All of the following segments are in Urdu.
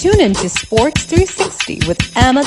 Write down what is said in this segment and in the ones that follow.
Tune in to Sports 360 with Ahmed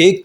1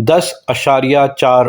10.4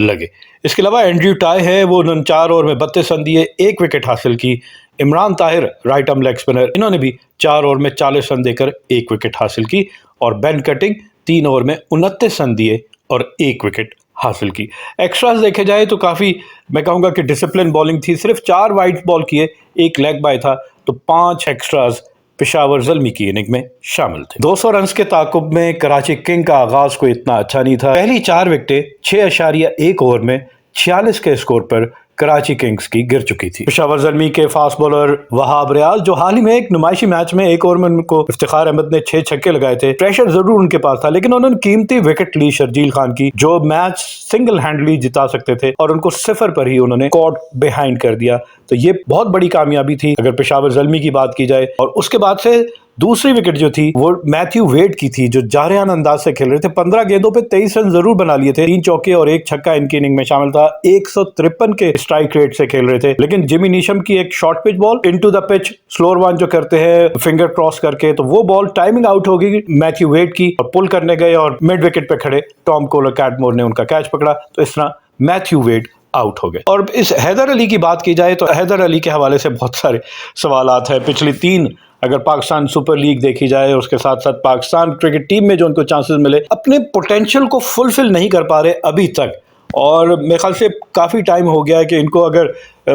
لگے۔ اس کے علاوہ اینڈریو ٹائی ہے، وہ 4 اوور میں 32 رن دیے، 1 وکٹ حاصل کی۔ Imran Tahir right arm leg spinner, انہوں نے بھی 4 اوور میں 40 رن دے کر 1 وکٹ حاصل کی، اور بین کٹنگ 3 اوور میں 29 رن دیے اور 1 وکٹ حاصل کی۔ ایکسٹراز دیکھے جائے تو کافی میں کہوں گا کہ ڈسپلن بالنگ تھی، صرف 4 وائڈ بال کیے، 1 لیگ بائی تھا، تو 5 ایکسٹراز پشاور زلمی کی اننگ میں شامل تھے۔ 200 رنز کے تعاقب میں کراچی کنگ کا آغاز کوئی اتنا اچھا نہیں تھا۔ پہلی 4 وکٹیں 6.1 اوور میں 46 کے اسکور پر کراچی کنگز کی گر چکی تھی۔ پشاور زلمی کے فاسٹ بالر وہاب ریاض، جو حال ہی میں ایک نمائشی میچ میں 1 اوور میں ان کو افتخار احمد نے 6 چھکے لگائے تھے، پریشر ضرور ان کے پاس تھا، لیکن انہوں نے قیمتی وکٹ لی شرجیل خان کی، جو میچ سنگل ہینڈلی جتا سکتے تھے، اور ان کو 0 پر ہی انہوں نے کاٹ بیہائنڈ کر دیا۔ تو یہ بہت بڑی کامیابی تھی اگر پشاور زلمی کی بات کی جائے۔ اور اس کے بعد سے دوسری وکٹ جو تھی وہ میتھیو ویڈ کی تھی، جو جارحانہ انداز سے کھیل رہے تھے۔ 15 گیندوں پہ 23 رن ضرور بنا لیے تھے، 3 چوکے اور 1 چھکا ان کی اننگ میں شامل تھا۔ 153 کے اسٹرائک ریٹ سے کھیل رہے تھے، لیکن جمی نیشم کی ایک short pitch ball into the pitch silver one جو کرتے ہیں فنگر کراس کر کے، تو وہ بال ٹائمنگ آؤٹ ہو گئی میتھیو ویڈ کی، اور پل کرنے گئے اور مڈ وکٹ پہ کھڑے ٹام کولر کیٹمور نے ان کا کیچ پکڑا، تو اس طرح میتھیو ویڈ آؤٹ ہو گئے۔ اور اس حیدر علی کی بات کی جائے تو حیدر علی کے حوالے سے بہت سارے سوالات ہیں۔ پچھلی 3 اگر پاکستان سپر لیگ دیکھی جائے، اس کے ساتھ ساتھ پاکستان کرکٹ ٹیم میں جو ان کو چانسز ملے، اپنے پوٹینشیل کو فلفل نہیں کر پا رہے ابھی تک۔ اور میرے خیال سے کافی ٹائم ہو گیا ہے کہ ان کو اگر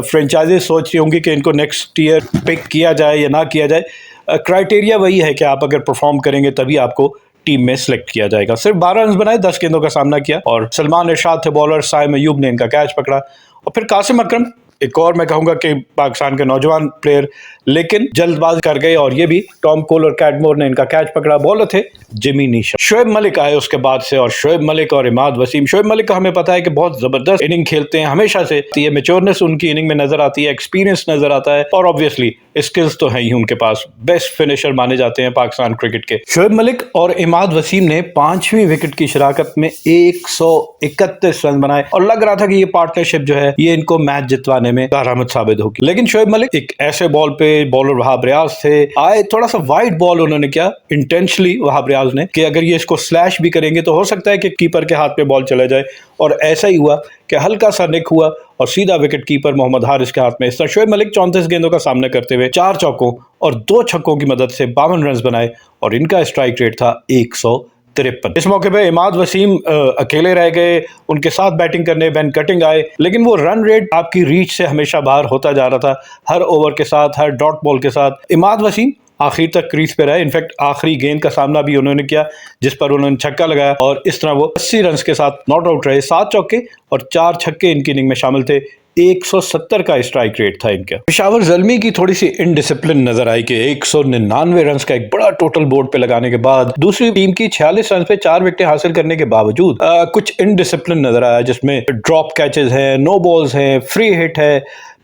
فرینچائزز سوچ رہی ہوں گی کہ ان کو نیکسٹ ایئر پک کیا جائے یا نہ کیا جائے، کرائٹیریا وہی ہے کہ آپ اگر پرفارم کریں گے تبھی آپ کو ٹیم میں سلیکٹ کیا جائے گا۔ صرف 12 رنز بنائے، 10 گیندوں کا سامنا کیا، اور سلمان ارشاد تھے بالر، سائم ایوب نے ان کا کیچ پکڑا، اور پھر قاسم اکرم ایک اور میں کہوں گا کہ پاکستان کے نوجوان پلیئر، لیکن جلد باز کر گئے، اور یہ بھی ٹام کولر کیٹمور نے ان کا کیچ پکڑا۔ بالر تھے جمی نیشم۔ شعیب ملک آئے اس کے بعد سے، اور شعیب ملک اور عماد وسیم، شعیب ملک کا ہمیں پتا ہے کہ بہت زبردست اننگ کھیلتے ہیں ہمیشہ سے، یہ میچورنس ان کی اننگ میں نظر آتی ہے، ایکسپیرینس نظر آتا ہے، اور obviously اسکلز تو ہیں ہی ان کے پاس، بیسٹ فنیشر مانے جاتے ہیں پاکستان کرکٹ کے۔ شعیب ملک اور عماد وسیم نے 5ویں وکٹ کی شراکت میں 131 رن بنائے، اور لگ رہا تھا کہ یہ پارٹنرشپ جو ہے یہ ان کو میچ جتوانے میں کارآمد ثابت ہوگی۔ لیکن شعیب ملک ایک ایسے بال پہ، بالر وہاب ریاض تھے، آئے تھوڑا سا وائڈ بال انہوں نے کیا انٹینشلی وہاب ریاض نے، کہ اگر یہ اس کو سلیش بھی کریں گے تو ہو سکتا ہے کہ کیپر کے ہاتھ پہ بال چلا جائے، اور ایسا ہی ہوا کہ ہلکا سا نک ہوا اور سیدھا وکٹ کیپر محمد حارث کے ہاتھ میں۔ اس طرح شعیب ملک 34 گیندوں کا سامنا کرتے ہوئے 4 چوکوں اور 2 چھکوں کی مدد سے 52 رنز بنائے، اور ان کا اسٹرائک ریٹ تھا 153۔ اس موقع پہ عماد وسیم اکیلے رہ گئے، ان کے ساتھ بیٹنگ کرنے بین کٹنگ آئے، لیکن وہ رن ریٹ آپ کی ریچ سے ہمیشہ باہر ہوتا جا رہا تھا، ہر اوور کے ساتھ، ہر ڈاٹ بال کے ساتھ۔ عماد وسیم آخر تک کریز پہ رہے، انفیکٹ آخری گیند کا سامنا بھی انہوں نے کیا جس پر انہوں نے چھکا لگایا، اور اس طرح وہ 80 رنز کے ساتھ ناٹ آؤٹ رہے۔ 7 چوکے اور 4 چھکے ان کی اننگ میں شامل تھے، 170 کا اسٹرائک ریٹ تھا ان کا۔ پشاور زلمی کی تھوڑی سی انڈسپلن نظر آئی کہ 199 رنز کا ایک بڑا ٹوٹل بورڈ پہ لگانے کے بعد دوسری ٹیم کی 46 رنز پہ 4 وکٹیں حاصل کرنے کے باوجود کچھ انڈسپلن نظر آیا، جس میں ڈراپ کیچز ہیں، نو بالز ہیں، فری ہٹ ہے،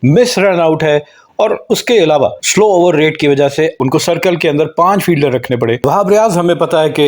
مس رن آؤٹ ہے، اور اس کے علاوہ سلو اوور ریٹ کی وجہ سے ان کو سرکل کے اندر 5 فیلڈر رکھنے پڑے۔ وہاب ریاض ہمیں پتا ہے کہ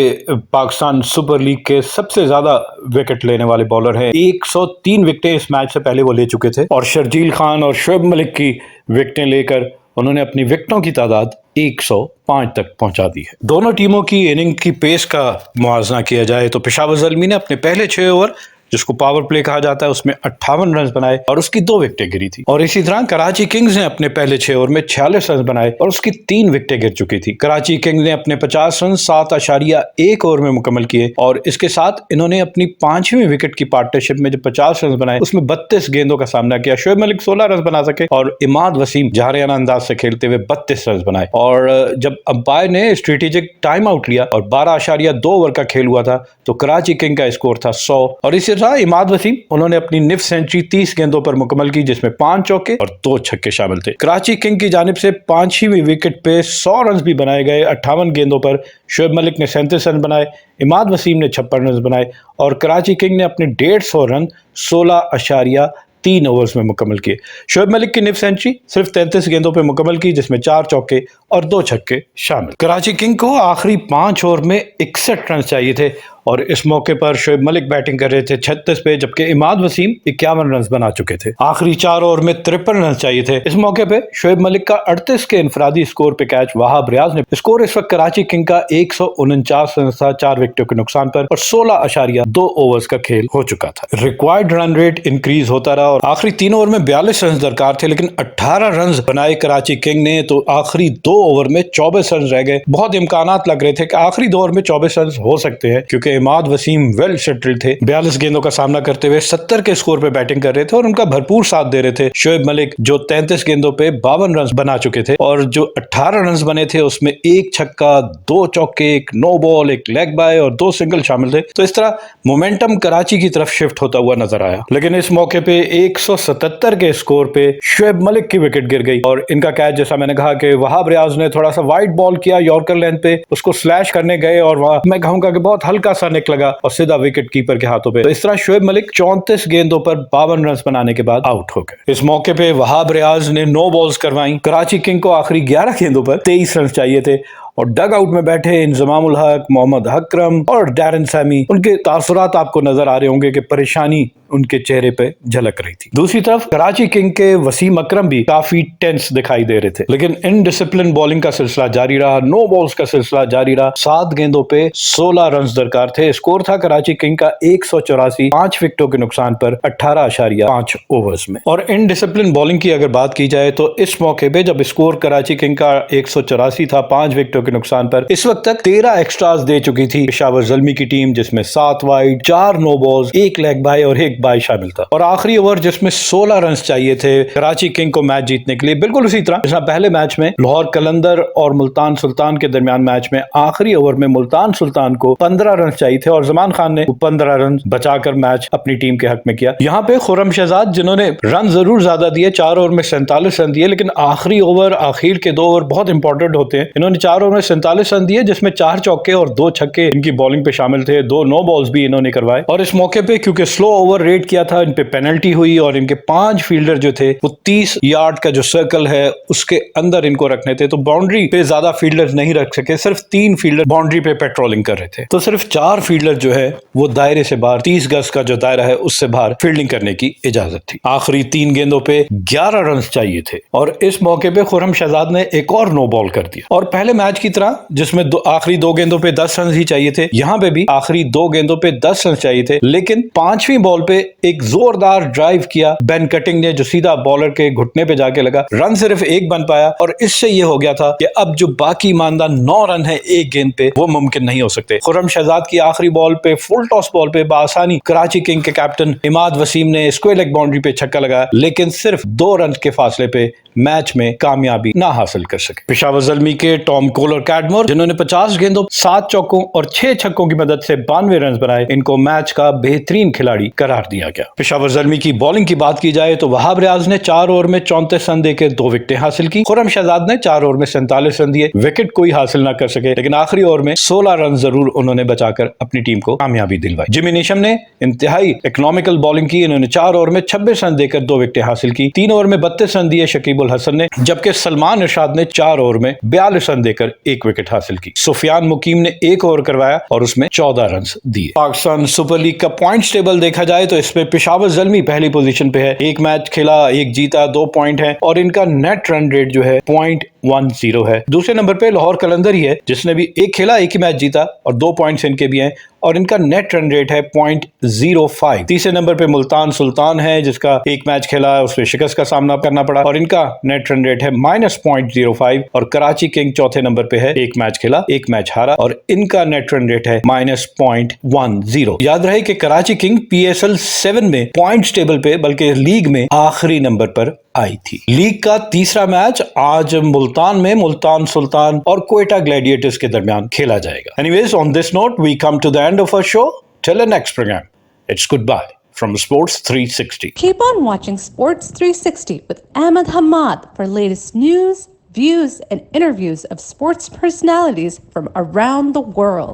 پاکستان سپر لیگ کے سب سے زیادہ وکٹ لینے والے بالر ہیں، 103 وکٹیں اس میچ سے پہلے وہ لے چکے تھے، اور شرجیل خان اور شعیب ملک کی وکٹیں لے کر انہوں نے اپنی وکٹوں کی تعداد 105 تک پہنچا دی ہے۔ دونوں ٹیموں کی اننگ کی پیس کا موازنہ کیا جائے تو پشاور زلمی نے اپنے پہلے 6 اوور جس کو پاور پلے کہا جاتا ہے اس میں 58 رنز بنائے اور اس کی 2 وکٹیں گری تھی، اور اسی طرح کراچی کنگز نے اپنے پہلے 6 اوور میں 46 رنز بنائے اور اس کی 3 وکٹیں گر چکی تھی۔ کراچی کنگز نے اپنے 50 رنز 7.1 اوور میں مکمل کیے، اور اس کے ساتھ انہوں نے اپنی 5ویں وکٹ کی پارٹنرشپ میں جو 50 رنز بنائے اس میں 32 گیندوں کا سامنا کیا۔ شعیب ملک 16 رنز بنا سکے اور عماد وسیم جارحانہ انداز سے کھیلتے ہوئے 32 رنز بنائے، اور جب امپائر نے اسٹریٹجک ٹائم آؤٹ لیا اور 12.2 اوور کا کھیل ہوا تھا تو کراچی کنگ کا اسکور تھا 100، اور اسی طرح عماد وسیم انہوں نے اپنی نف سینچری 30 گیندوں پر مکمل کی جس میں 5 چوکے اور 2 چھکے شامل تھے۔ کراچی کنگ کی جانب سے 5ویں وکٹ پہ 100 رنز بھی بنائے گئے، 58 گیندوں پر شعیب ملک نے 37 رن بنائے، عماد وسیم نے 56 رنز بنائے، اور کراچی کنگ نے اپنے 150 رن 16.3 اوورز میں مکمل کیے۔ شعیب ملک کی نف سینچری صرف 33 گیندوں پہ مکمل کی جس میں 4 چوکے اور 2 چھکے شامل۔ کراچی کنگ کو آخری 5 اوور میں 61 رنز چاہیے تھے، اور اس موقع پر شعیب ملک بیٹنگ کر رہے تھے 36 پہ، جبکہ اماد وسیم 51 رنز بنا چکے تھے۔ آخری 4 اوور میں 53 رنز چاہیے تھے۔ اس موقع پہ شعیب ملک کا 38 کے انفرادی سکور پہ کیچ وہاب ریاض نے، اسکور اس وقت کراچی کنگ کا 149 رنز تھا 4 وکٹوں کے نقصان پر، اور 16.2 اوورز کا کھیل ہو چکا تھا۔ ریکوائرڈ رن ریٹ انکریز ہوتا رہا اور آخری 3 اوور میں 42 رنز درکار تھے، لیکن 18 رنز بنائے کراچی کنگ نے، تو آخری 2 اوور میں 24 رنز رہ گئے۔ بہت امکانات لگ رہے تھے کہ آخری 2 اوور میں 24 رنز ہو سکتے ہیں، کیونکہ اماد وسیم ویل سیٹلڈ تھے، 42 گیندوں کا سامنا کرتے ہوئے 70 کے سکور پہ بیٹنگ کر رہے تھے، اور ان کا بھرپور ساتھ دے رہے تھے شعیب ملک، جو 33 گیندوں پہ 52 رنز بنا چکے تھے، اور جو 18 رنز بنے تھے اس میں 1 چھکا، 2 چوکے، 1 نو بال، 1 لیگ بائی اور 2 سنگل شامل تھے۔ تو اس طرح مومنٹم کراچی کی طرف شفٹ ہوتا ہوا نظر آیا، لیکن اس موقع پہ 177 کے سکور پہ شعیب ملک کی وکٹ گر گئی، اور ان کا کیچ جیسا میں نے کہا کہ وہاب ریاض نے تھوڑا سا وائٹ بال کیا یارکر لینتھ پہ، اس کو سلیش کرنے گئے اور میں کہوں گا کہ بہت ہلکا سا نک لگا اور سیدھا وکٹ کیپر کے ہاتھوں پہ۔ تو اس طرح شعیب ملک 34 گیندوں پر 52 رنز بنانے کے بعد آؤٹ ہو گئے۔ اس موقع پہ وہاب ریاض نے نو بالز کروائیں۔ کراچی کنگ کو آخری 11 گیندوں پر 23 رنز چاہیے تھے، اور ڈگ آؤٹ میں بیٹھے انضمام الحق، محمد اکرم اور ڈیرن سیمی، ان کے تاثرات آپ کو نظر آ رہے ہوں گے کہ پریشانی ان کے چہرے پہ جھلک رہی تھی۔ دوسری طرف کراچی کنگ کے وسیم اکرم بھی کافی ٹینس دکھائی دے رہے تھے، لیکن ان ڈسپلن بالنگ کا سلسلہ جاری رہا، نو بالز کا سلسلہ جاری رہا۔ 7 گیندوں پہ 16 رنز درکار تھے، اسکور تھا کراچی کنگ کا 184، 5 وکٹوں کے نقصان پر 18.5 اوورز میں۔ اور ان ڈسپلن بالنگ کی اگر بات کی جائے تو اس موقع پہ جب اسکور کراچی کنگ کا 184 تھا 5 وکٹوں کے نقصان پر، اس وقت تک 13 ایکسٹراز دے چکی تھی پشاور زلمی کی ٹیم، جس میں 7 wide, 4 no balls, 1 leg bye اور 1 بائی شامل تھا، اور آخری اوور جس میں 16 رنز چاہیے تھے کراچی کنگ کو میچ جیتنے کے لیے، بالکل اسی طرح جیسا پہلے میچ میں لاہور قلندر اور ملتان سلطان کے درمیان میچ میں آخری اوور میں ملتان سلطان کو 15 رنز چاہیے تھے، اور زمان خان نے 15 رنز بچا کر میچ اپنی ٹیم کے حق میں کیا۔ یہاں پہ خرم شہزاد جنہوں نے رن ضرور زیادہ دیے، 4 اوور میں 47 رن دیے، لیکن آخری اوور، آخر کے 2 اوور بہت امپورٹنٹ ہوتے ہیں۔ انہوں نے 4 اوور میں 47 رن دیے، جس میں 4 چوکے اور 2 چھکے ان کی بالنگ پہ شامل تھے، 2 نو بالز بھی انہوں نے کروائے۔ اور اس موقع پہ کیونکہ سلو اوور ریٹ کیا تھا، ان پہ پینلٹی ہوئی، اور ان کے 5 فیلڈر جو تھے وہ 30 یارڈ کا جو سرکل ہے اس کے اندر ان کو رکھنے تھے، تو باؤنڈری پہ زیادہ فیلڈر نہیں رکھ سکے، صرف 3 فیلڈر باؤنڈری پہ پیٹرولنگ کر رہے تھے، تو صرف 4 فیلڈر جو ہے وہ دائرے سے باہر، 30 گز کا جو دائرہ ہے اس سے باہر فیلڈنگ کرنے کی اجازت تھی۔ آخری 3 گیندوں پہ 11 رنز چاہیے تھے، اور اس موقع پہ خرم شہزاد نے ایک اور نو بال کر دیا، اور پہلے میچ کی طرح جس میں آخری 2 گیندوں پہ 10 رنز ہی چاہیے تھے، یہاں پہ بھی آخری 2 گیندوں پہ 10 رنز چاہیے تھے، لیکن 5ویں بال پہ ایک زوردار ڈرائیو کیا بین کٹنگ نے، جو سیدھا بالر کے گھٹنے پہ جا کے لگا، رن صرف 1 بن پایا، اور اس سے یہ ہو گیا تھا کہ اب جو باقی ماندہ 9 رن ہے ایک گیند پہ وہ ممکن نہیں ہو سکتے۔ خرم شہزاد کی آخری بال پہ فل ٹاس بال پہ بآسانی کراچی کنگ کے کیپٹن اماد وسیم نے اسکوئر لیگ باؤنڈری پہ چھکا لگایا، لیکن صرف 2 رن کے فاصلے پہ میچ میں کامیابی نہ حاصل کر سکے۔ پشاور زلمی کے ٹام کول اور کیڈمور، جنہوں نے 50 گیندوں 7 چوکوں اور 6 چھکوں کی مدد سے 92 رنز بنائے، ان کو میچ کا بہترین کھلاڑی قرار دیا گیا۔ پشاور زلمی کی بالنگ کی بات کی جائے تو وہاب ریاض نے 4 اوور میں 34 رن دے کے 2 وکٹیں حاصل کی، خرم شہزاد نے 4 اوور میں 47 رن دیے، وکٹ کوئی حاصل نہ کر سکے، لیکن آخری اوور میں 16 رن ضرور انہوں نے بچا کر اپنی ٹیم کو کامیابی دلوائی۔ جمی نیشم نے انتہائی اکنامیکل بالنگ کی، انہوں نے 4 اوور میں 26 رن دے کر 2 وکٹیں حاصل کی، 3 اوور میں 32 رن دیے شکیب الحسن نے، جبکہ سلمان ارشاد نے 4 اوور میں 42 رن دے کر 1 وکٹ حاصل کی۔ سفیان مقیم نے 1 اوور کروایا اور اس میں 14 رنز دیے۔ پاکستان سپر لیگ کا پوائنٹس ٹیبل دیکھا جائے تو اس میں پشاور زلمی پہلی پوزیشن پہ ہے، 1 میچ کھیلا، 1 جیتا، 2 پوائنٹ ہے، اور ان کا نیٹ رن ریٹ جو ہے 0.10 ہے۔ دوسرے نمبر پہ لاہور قلندر ہی ہے، جس نے بھی 1 کھیلا، 1 ہی میچ جیتا، اور 2 پوائنٹس ان کے بھی ہیں، اور ان کا نیٹ رن ریٹ ہے 0.05۔ تیسرے نمبر پہ ملتان سلطان ہے، جس کا 1 میچ کھیلا، اس میں شکست کا سامنا کرنا پڑا، اور ان کا نیٹ رن ریٹ ہے -0.05۔ اور کراچی کنگ چوتھے نمبر پہ ہے، 1 میچ کھیلا، 1 میچ ہارا، اور ان کا نیٹ رن ریٹ ہے -0.10۔ یاد رہے کہ کراچی کنگ PSL 7 میں پوائنٹس ٹیبل پہ بلکہ لیگ میں آخری نمبر پر آئی تھی۔ لیگ کا تیسرا میچ آج ملتان میں ملتان سلطان اور کوئٹہ گلیڈیٹرز کے درمیان کھیلا جائے گا۔ Anyways, on this note, we come to the end of our show. Till the next program, it's goodbye from Sports 360. Keep on watching Sports 360 with Ahmed Hamad for latest news, views, and interviews of sports personalities from around the world.